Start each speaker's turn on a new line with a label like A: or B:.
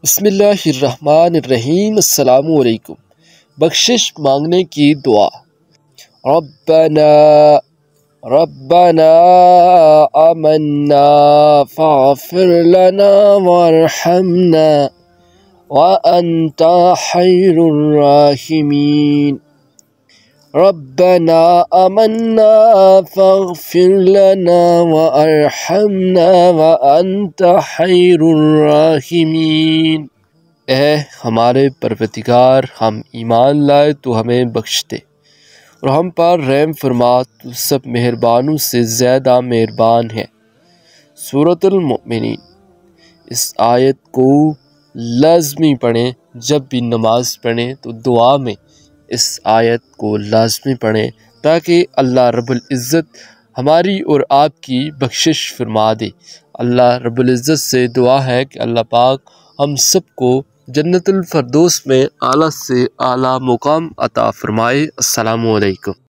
A: بسم اللہ الرحمن الرحیم۔ السلام علیکم۔ بخشش مانگنے کی دعا۔ ربنا ربنا آمنا فاغفر لنا وارحمنا وانت خیر الراحمین۔ ربنا آمنا فاغفر لنا وارحمنا وانت خیر الراحمین۔ اے ہمارے پروردگار، ہم ایمان لائے تو ہمیں بخش دے اور ہم پر رحم فرما، تو سب مہربانوں سے زیادہ مہربان ہے۔ سورۃ المؤمنین۔ اس آیت کو لازمی پڑھیں، جب بھی نماز پڑھیں تو دعا میں اس آیت کو لازمی پڑھیں تاکہ اللہ رب العزت ہماری اور آپ کی بخشش فرما دے۔ اللہ رب العزت سے دعا ہے کہ اللہ پاک ہم سب کو جنت الفردوس میں اعلیٰ سے اعلیٰ مقام عطا فرمائے۔ السلام علیکم۔